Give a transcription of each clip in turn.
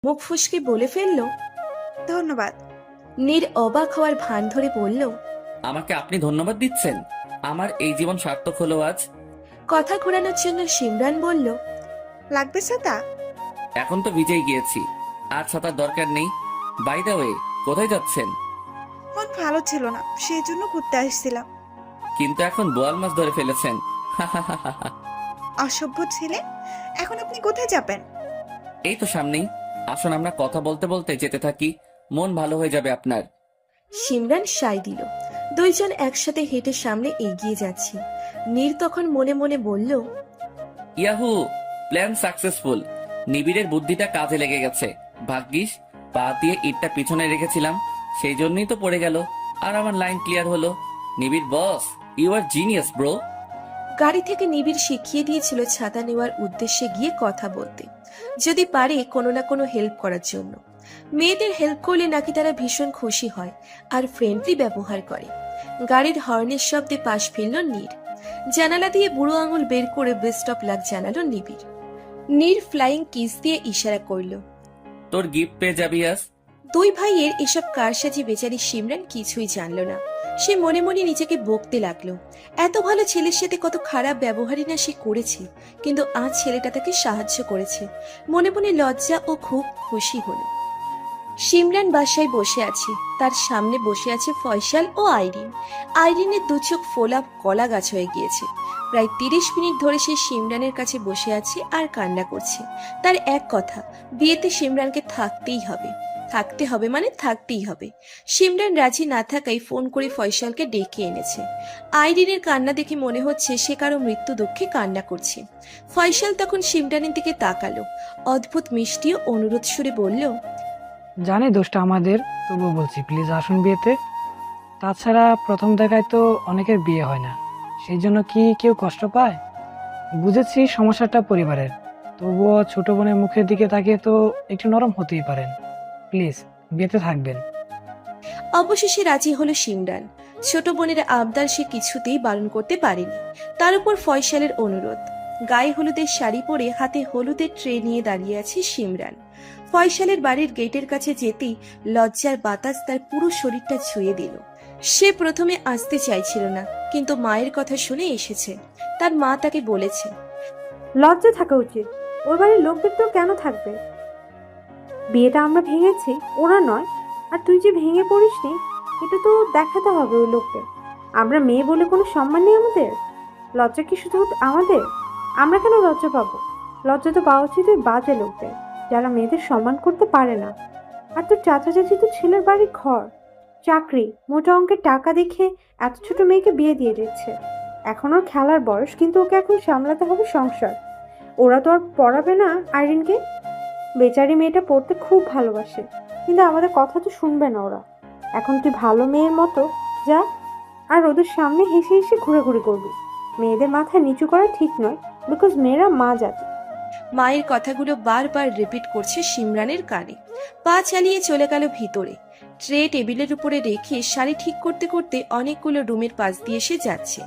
মুখ ফুসকে বলে ফেলল, ধন্যবাদ। নীর অবাক হওয়ার ভান ধরে বলল, আমাকে আপনি ধন্যবাদ দিচ্ছেন? আমার এই জীবন সার্থক হলো আজ। কথা ঘোরানোর জন্য সিমরান বলল, লাগবে ছাতা? এখন তো ভিজেই গিয়েছি, আর ছাতার দরকার নেই। বাই দ্য ওয়ে, কোথায় যাচ্ছেন? মন ভালো ছিল না, সেই জন্য ঘুরতে আসছিলাম। কিন্তু এখন বোয়াল মাছ ধরে ফেলেছেন। অসভ্য ছেলে, এখন আপনি কোথায় যাবেন? এই তো সামনেই, আসুন আমরা কথা বলতে বলতে যেতে থাকি, মন ভালো হয়ে যাবে আপনার। সিমরান সায় দিল। দুইজন একসাথে হেঁটে সামনে এগিয়ে যাচ্ছে। নীর তখন মনে মনে বলল, ইয়াহু, প্ল্যান সাকসেসফুল। নিবিড়ের বুদ্ধিটা কাজে লেগে গেছে। ভাগ্যিস পা দিয়ে ইটটা পিছনে রেখেছিলাম, সেই জন্যই তো পড়ে গেল, আর আমার লাইন ক্লিয়ার হলো। নিবিড় বস, ইউ আর জিনিয়াস ব্রো। গাড়ি থেকে নিবিড় শিখিয়ে দিয়েছিল ছাতা নেওয়ার উদ্দেশ্যে গিয়ে কথা বলতে, যদি পারে কোনো না কোনো হেল্প করার জন্য। মেয়েদের হেল্প করলে নাকি তারা ভীষণ খুশি হয় আর ফ্রেন্ডলি ব্যবহার করে। গাড়ির হর্নের শব্দে পাশ ফিরল নীর। জানালা দিয়ে বুড়ো আঙুল বের করে বেস্ট অফ লাক জানালো নিবিড়। নীর ফ্লাইং কিস দিয়ে ইশারা করল। তোর গিফট পেয়ে যাবি আজ। দুই ভাইয়ের এসব কারসাজি বেচারি সিমরান কিছুই জানল না। সে মনে মনে নিজেকে বকতে লাগলো, এত ভালো ছেলের সাথে কত খারাপ ব্যবহারই না সে করেছে, কিন্তু আজ ছেলেটা তাকে সাহায্য করেছে। মনে মনে লজ্জা ও খুব খুশি হলো। সিমরান বাসায় বসে আছে, তার সামনে বসে আছে ফয়সাল ও আইরিন। আইরিনের দু চোখ ফোলা কলা গাছ হয়ে গিয়েছে। প্রায় 30 মিনিট ধরে সে সিমরানের কাছে বসে আছে আর কান্না করছে। তার এক কথা, বিয়েতে সিমরানকে থাকতেই হবে। থাকতে হবে মানে থাকতেই হবে। সিমরান রাজি না থাকায় ফোন করে ফয়সালকে ডেকে এনেছে। আইরিনের কান্না দেখে মনে হচ্ছে সে কারো মৃত্যু দুঃখে কান্না করছে। ফয়সাল তখন সিমরানের দিকে তাকালো, অদ্ভুত মিষ্টি ও অনুরোধ সুরে বলল, জানি দোষটা আমাদের, তবুও বলছি প্লিজ আসুন বিয়েতে। তাছাড়া প্রথম দেখায় তো অনেকের বিয়ে হয় না, সেই জন্য কি কেউ কষ্ট পায়? বুঝেছি সমস্যাটা পরিবারের, তবুও ছোট বোনের মুখের দিকে তাকিয়ে তো একটু নরম হতেই পারেন। প্লিজ বিয়েতে থাকবেন। অবশেষে রাজি হলো সিমরান। ছোট বোনের আবদার সে কিছুতেই বারণ করতে পারেনি। তার উপর ফয়সালের অনুরোধ। গায়ে হলুদের শাড়ি পরে হাতে হলুদের ট্রে নিয়ে দাঁড়িয়ে আছে সিমরান। ফয়সালের বাড়ির গেটের কাছে যেতেই লজ্জার বাতাস তার পুরো শরীরটা ছুঁয়ে দিল। সে প্রথমে আসতে চাইছিল না, কিন্তু মায়ের কথা শুনে এসেছে। তার মা তাকে বলেছে, লজ্জা থাকা উচিত, ওর বাড়ির লোকদের তো কেন থাকবে? বিয়েটা আমরা ভেঙেছি, ওরা নয়। আর তুই যে ভেঙে পড়িসনি, এটা তো দেখাতে হবে ওই লোকদের। আমরা মেয়ে বলে কোনো সম্মান নেই আমাদের? লজ্জা কি শুধু আমাদের? আমরা কেন লজ্জা পাবো? লজ্জা তো পাওয়া উচিত ওই বাজে লোকদের, যারা মেয়েদের সম্মান করতে পারে না। আর তোর চাচা চাচি তো ছেলের বাড়ির ঘর, চাকরি, মোটা অঙ্কের টাকা দেখে এত ছোট মেয়েকে বিয়ে দিয়ে দিচ্ছে। এখন ওর খেলার বয়স, কিন্তু ওকে এখন সামলাতে হবে সংসার। ওরা তো আর পড়াবে না আইরিনকে। বেচারি মেয়েটা পড়তে খুব ভালোবাসে, কিন্তু আমাদের কথা তো শুনবে না ওরা। এখন তুই ভালো মেয়ের মতো যা, আর ওদের সামনে হেসে হেসে ঘুরে করবি। মেয়েদের মাথা নিচু করা ঠিক নয়, বিকজ মেয়েরা মা জাতি। মায়ের কথাগুলো বারবার রিপিট করছে সিমরানের কানে। পা চালিয়ে চলে গেল ভিতরে। ট্রে টেবিলের উপরে রেখে শাড়ি ঠিক করতে করতে অনেকগুলো রুমের পাশ দিয়ে সে যাচ্ছে।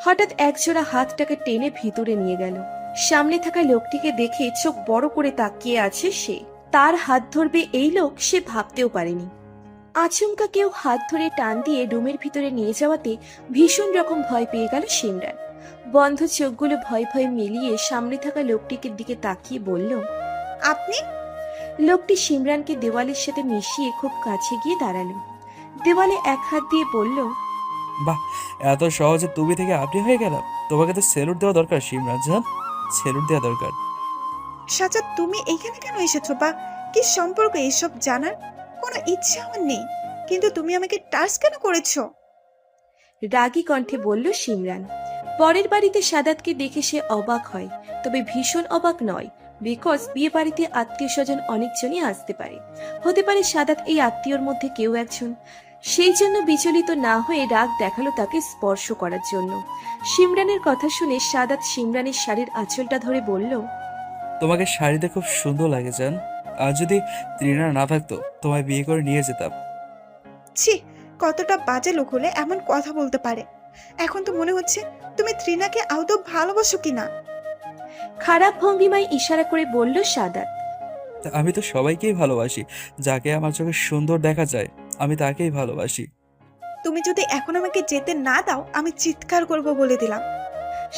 হঠাৎ একজোড়া হাতটাকে টেনে ভিতরে নিয়ে গেল। সামনে থাকা লোকটিকে দেখে চোখ বড় করে তাকিয়ে আছে সে। তার হাত ধরবে এই লোক সে ভাবতেও পারেনি। আচমকা কেউ হাত ধরে টান দিয়ে রুমের ভিতরে নিয়ে যাওয়াতে ভীষণ রকম ভয় পেয়ে গেল সিমরান। বন্ধ চোখগুলো ভয় ভয় মিলিয়ে সামনে থাকা লোকটিকে দিকে তাকিয়ে বলল, আপনি? লোকটি সিমরানকে দেওয়ালের সাথে মিশিয়ে খুব কাছে গিয়ে দাঁড়ালো। দেওয়ালে এক হাত দিয়ে বলল, বাহ, এত সহজে তুমি থেকে আপনি হয়ে গেলাম। তোমাকে তো স্যালুট দেওয়া দরকার শিমরান জান, স্যালুট দেওয়া দরকার। সাজা, তুমি এখানে কেন এসেছো বা কি সম্পর্ক এসব জানার কোনো ইচ্ছে আমার নেই, কিন্তু তুমি আমাকে টাচ কেন করেছো? রাগী কণ্ঠে বলল সিমরান। পরের বাড়িতে সাদাতকে দেখে সে অবাক হয়, তবে ভীষণ অবাক নয়, বিকজ বিয়ে বাড়িতে আত্মীয় স্বজন অনেকজনই আসতে পারে। হতে পারে সাদাত এই আত্মীয়র মধ্যে কেউ একজন। সেই জন্য বিচলিত না হয়ে রাগ দেখালো তাকে স্পর্শ করার জন্য। সিমরানের কথা শুনে সাদাত সিমরানের শাড়ির আঁচলটা ধরে বলল, তোমাকে শাড়িতে খুব সুন্দর লাগে জান। আর যদি ত্রিনা না থাকতো, তোমায় বিয়ে করে নিয়ে যেতাম। ছি, কতটা বাজে লোক হলে এমন কথা বলতে পারে। এখন তো মনে হচ্ছে তুমি ত্রিনাকে আদৌ ভালোবাসো কিনা। খারাপ ভঙ্গিমায় ইশারা করে বলল সাদাত। আমি তো সবাইকেই ভালোবাসি। যাকে আমার চোখে সুন্দর দেখা যায় আমি তাকেই ভালোবাসি। তুমি যদি এখন আমাকে যেতে না দাও আমি চিৎকার করব বলে দিলাম।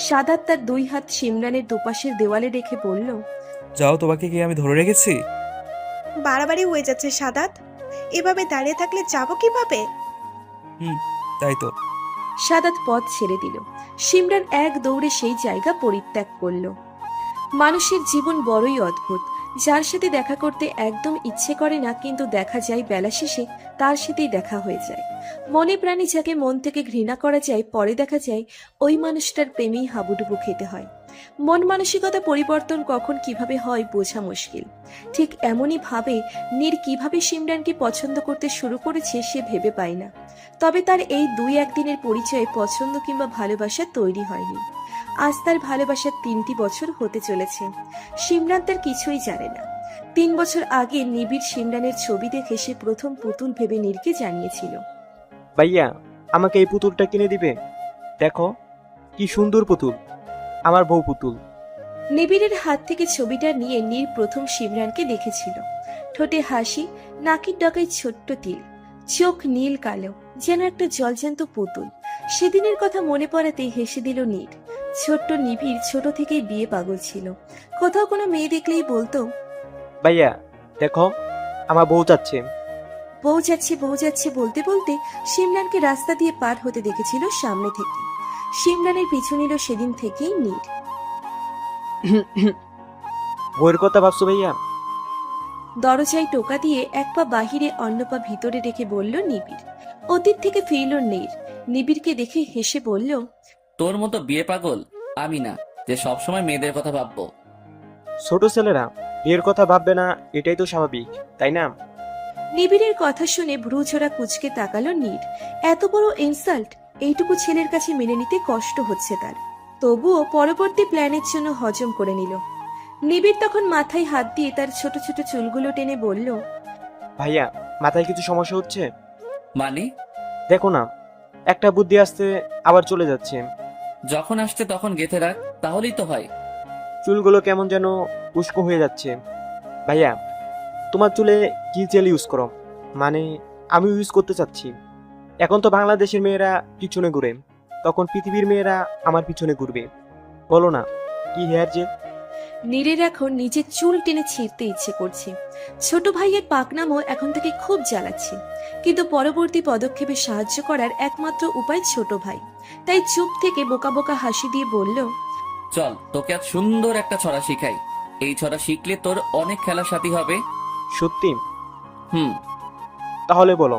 সাদাত তার দুই হাত সিমরানের দুপাশের দেওয়ালে রেখে বলল, যাও, তোমাকে কি আমি ধরে রেখেছি? বাড়াবাড়ি হয়ে যাচ্ছে সাদাত, এভাবে দাঁড়িয়ে থাকলে যাবো কিভাবে? হুম, তাই তো। সাদাত পথ ছেড়ে দিল। সিমরান এক দৌড়ে সেই জায়গা পরিত্যাগ করল। মানুষের জীবন বড়ই অদ্ভুত। যার সাথে দেখা করতে একদম ইচ্ছে করে না, কিন্তু দেখা যায় বেলা শেষে তার সাথেই দেখা হয়ে যায়। মনে প্রাণে যাকে মন থেকে ঘৃণা করা যায়, পরে দেখা যায় ওই মানুষটার প্রেমেই হাবুডুবু খেতে হয়। মন মানসিকতা পরিবর্তন কখন কিভাবে হয় বোঝা মুশকিল। ঠিক এমনই ভাবে নীর কিভাবে সিমরানকে পছন্দ করতে শুরু করেছে সে ভেবে পায় না। তবে তার এই 2-1 দিনের পরিচয়ে পছন্দ কিংবা ভালোবাসা তৈরি হয়নি। আজ তার ভালোবাসার 3টি বছর হতে চলেছে। সিমরান তার কিছুই জানে না। 3 বছর আগে নিবিড় সিমরানের ছবি দেখে সে প্রথম পুতুল ভেবে নীরকে জানিয়েছিল। ভাইয়া, আমাকে এই পুতুলটা কিনে দিবে? দেখো কি সুন্দর পুতুল, আমার বউ পুতুল। নিবিড়ের হাত থেকে ছবিটা নিয়ে নীর প্রথম সিমরানকে দেখেছিল। ঠোঁটে হাসি, নাকের ডগায় ছোট্ট তিল, চোখ নীল কালো, যেন একটা জলজ্যান্ত পুতুল। সেদিনের কথা মনে পড়াতেই হেসে দিল নীর। ছোট্ট নিবিড় ছোট থেকেই বিয়ে পাগল ছিল। কোথাও কোনো মেয়ে দেখলেই বলতো, ভাইয়া দেখো, আমার বউ যাচ্ছে। বউ যাচ্ছে বউ যাচ্ছে বলতে বলতে সিমরানকে রাস্তা দিয়ে পার হতে দেখেছিল সামনে থেকে। সিমরানের পিছু নিল সেদিন থেকেই নীর। বউয়ের কথা ভাবছো ভাইয়া? দরজায় টোকা দিয়ে এক পা বাহিরে অন্য পা ভিতরে রেখে বলল নিবিড়। অতীত থেকে ফিরল নীর। নিবিড়কে দেখে হেসে বলল, তোর মতো বিয়ে পাগল আমি না যে সবসময় মেয়েদের কথা ভাববো। ছোট ছেলেরা বিয়ের কথা ভাববে না, এটাই তো স্বাভাবিক, তাই না? নিবিড়ের কথা শুনে ভ্রুঝোড়া কুচকে তাকালো নীর। এত বড় ইনসাল্ট এইটুকু ছেলের কাছে মেনে নিতে কষ্ট হচ্ছে তার। তবুও পরবর্তী প্ল্যানের জন্য হজম করে নিল। নিবিড় তখন মাথায় হাত দিয়ে তার ছোট ছোট চুলগুলো টেনে বলল, ভাইয়া, মাথায় কিছু সমস্যা হচ্ছে? মানে? দেখো না, একটা বুদ্ধি আসছে আবার চলে যাচ্ছে। যখন আসছে তখন গেঁথে রাখ, তাহলেই তো হয়। চুলগুলো কেমন যেন উস্কো হয়ে যাচ্ছে। ভাইয়া, তোমার চুলে কি জেল ইউজ করো? মানে আমি ইউজ করতে চাচ্ছি। এখন তো বাংলাদেশের মেয়েরা পিছনে ঘুরে, তখন পৃথিবীর মেয়েরা আমার পিছনে ঘুরবে। বলো না, কি হেয়ার জেল? নীরের এখন নিজের চুল টেনে ছিঁড়তে ইচ্ছে করছে। ছোট ভাইয়ের পাকনামও এখন থেকে খুব জ্বালাচ্ছে। কিন্তু পরবর্তী পদক্ষেপে সাহায্য করার একমাত্র উপায় ছোট ভাই। তাই চুপ থেকে বোকা বোকা হাসি দিয়ে বলল, চল তোকে আজ সুন্দর একটা ছড়া শিখাই। এই ছড়া শিখলে তোর অনেক খেলার সাথী হবে। সত্যি? হুম, তাহলে বলো।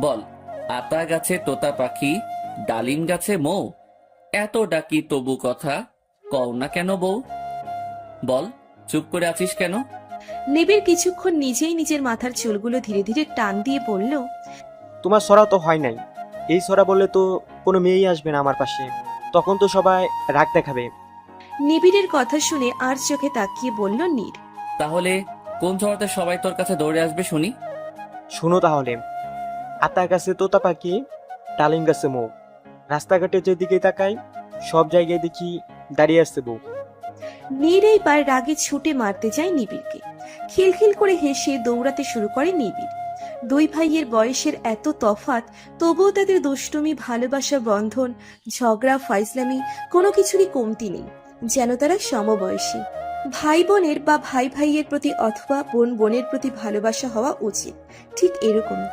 বল। আতা গাছে তোতা পাখি, ডালিম গাছে মৌ, এত ডাকি তবু কথা কও না কেন বউ? বল, চুপ করে আছিস কেন? নিবিড় কিছুক্ষণ নিজেই নিজের মাথার চুলগুলো ধীরে ধীরে টান দিয়ে বলল, তোমার সরা তো হয় নাই। এই সরা বললে তো কোনো মেয়েই আসবে না আমার পাশে, তখন তো সবাই রাগ দেখাবে। নিবিড়ের কথা শুনে আর চোখে তাকিয়ে বলল নীর। তাহলে কোন ছড়াতে সবাই তোর কাছে দৌড়ে আসবে শুনি? শোনো তাহলে, আতা গাছে তোতা পাখি, ডালিম গাছে মৌ, রাস্তাঘাটে যেদিকে তাকাই সব জায়গায় দেখি দাঁড়িয়ে আসছে বউ। নীর এইবার রাগে ছুটে মারতে যায় নিবিড়কে। খিলখিল করে হেসে দৌড়াতে শুরু করে নিবিড়। দুই ভাইয়ের বয়সের এত তফাৎ, তবুও তাদের দুষ্টুমি, ভালোবাসা, বন্ধন, ঝগড়া, ফাইজলামি কোনো কিছুরই কমতি নেই। যেন তারা সমবয়সী। ভাই বোনের বা ভাই ভাইয়ের প্রতি অথবা বোন বোনের প্রতি ভালোবাসা হওয়া উচিত ঠিক এরকমই,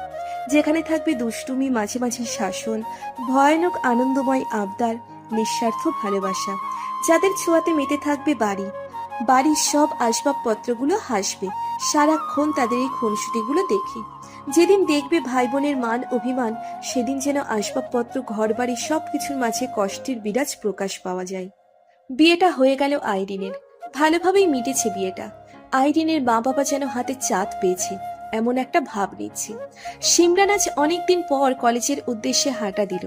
যেখানে থাকবে দুষ্টুমি, মাঝে মাঝে শাসন, ভয়ানক আনন্দময় আবদার, নিঃস্বার্থ ভালোবাসা। যাদের ছোঁয়াতে মেতে থাকবে বাড়ি, বাড়ির সব আসবাবপত্রগুলো হাসবে সারাক্ষণ তাদের এই খুনসুটিগুলো দেখে। যেদিন দেখবে ভাই বোনের মান অভিমান, সেদিন যেন আসবাবপত্র, ঘর বাড়ি সবকিছুর মাঝে কষ্টের বিরাজ প্রকাশ পাওয়া যায়। বিয়েটা হয়ে গেল আইরিনের। ভালোভাবেই মিটেছে বিয়েটা। আইরিনের মা বাবা যেন হাতে চাঁদ পেয়েছে এমন একটা ভাব নিচ্ছে। সিমরান আজ অনেকদিন পর কলেজের উদ্দেশ্যে হাঁটা দিল।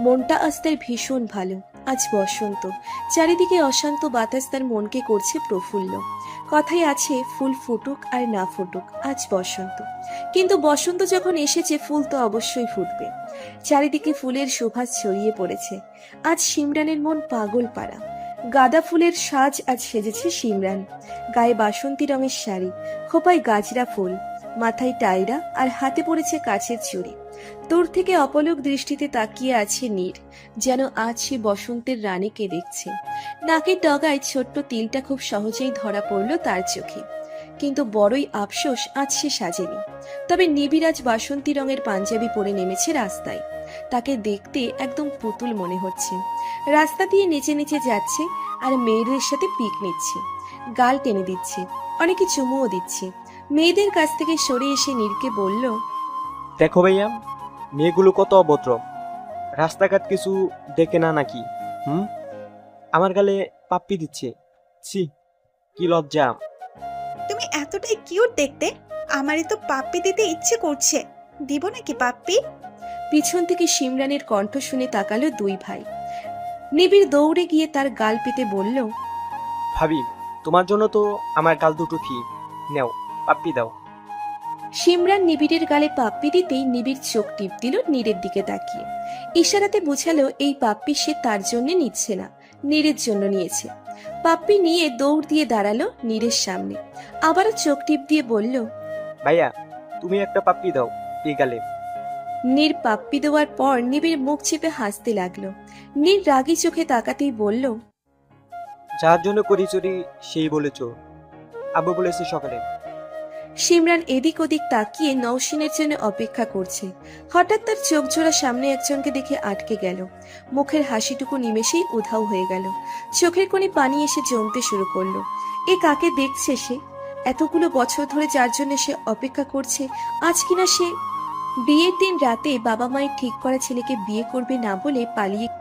মনটা আজ তার ভীষণ ভালো। আজ বসন্ত, চারিদিকে অশান্ত বাতাস তার মনকে করছে প্রফুল্ল। কথায় আছে, ফুল ফুটুক আর না ফুটুক, আজ বসন্ত। কিন্তু বসন্ত যখন এসেছে, ফুল তো অবশ্যই ফুটবে। চারিদিকে ফুলের সুবাস ছড়িয়ে পড়েছে। আজ সিমরানের মন পাগল পাড়া। গাঁদা ফুলের সাজ আজ সেজেছে সিমরান। গায়ে বাসন্তী রঙের শাড়ি, খোপায় গাজরা ফুল, মাথায় টায়রা আর হাতে পড়েছে কাচের চুড়ি। দূর থেকে অপলক দৃষ্টিতে তাকিয়ে আছে নীর, যেন আজ সে বসন্তের রানীকে দেখছে। নাকের ডগায় ছোট্ট তিলটা খুব সহজেই ধরা পড়ল তার চোখে, কিন্তু বড়ই আফসোস আজ সে সাজেনি। তবে নিবিড় আজ বাসন্তী রঙের পাঞ্জাবি পরে নেমেছে রাস্তায়। তাকে দেখতে একদম পুতুল মনে হচ্ছে। রাস্তা দিয়ে নিচে নিচে যাচ্ছে আর মেয়েদের সাথে পিক নিচ্ছে, গাল টেনে দিচ্ছে, অনেকে চুমুও দিচ্ছে। মেয়েদের কাছ থেকে সরে এসে নীরকে বলল, দেখো ভাইয়া, মেয়েগুলো কত অভদ্র, রাস্তাঘাট কিছু দেখে না নাকি? আমার গালে পাপ্পি দিচ্ছে, ছি কি লজ্জা। তুমি এতটাই কিউট দেখতে, আমারই তো পাপ্পি দিতে ইচ্ছে করছে। দিব নাকি পাপ্পি? পিছন থেকে সিমরানের কণ্ঠ শুনে তাকালো দুই ভাই। নিবিড় দৌড়ে গিয়ে তার গাল পেতে বলল, ভাবি, তোমার জন্য তো আমার গাল দুটো ফি, নেও পাপ্পি দাও। সিমরান নিবিড়ের গালে পাপ্পি দিতেই নিবিড় চোখ টিপ দিল নীরের দিকে তাকিয়ে। ইশারাতে বোঝালো এই পাপ্পি সে তার জন্য নিচ্ছে না, নীরের জন্য নিয়েছে। পাপ্পি নিয়ে দৌড় দিয়ে দাঁড়ালো নীরের সামনে, আবারও চোখ টিপ দিয়ে বলল, ভাইয়া তুমি একটা পাপ্পি দাও এই গালে। নীর পাপ্পি দেওয়ার পর নিবিড় মুখ চেপে হাসতে লাগলো। নীর রাগী চোখে তাকাতেই বলল, যার জন্য করি চুরি সেই বলেছ, আব্বু বলেছে সকালে। সিমরান এদিক ওদিক তাকিয়ে নওশিনের জন্য অপেক্ষা করছে। হঠাৎ তার চোখ জোড়া সামনে একজনকে দেখে আটকে গেল। মুখের হাসিটুকু নিমেষেই উধাও হয়ে গেল। চোখের কোণে পানি এসে জমতে শুরু করলো। এ কাকে দেখছে সে? এতগুলো বছর ধরে যার জন্য সে অপেক্ষা করছে, আজ কিনা সে বিয়ের দিন রাতে বাবা মায়ের ঠিক করা ছেলেকে বিয়ে করবে না বলে পালিয়ে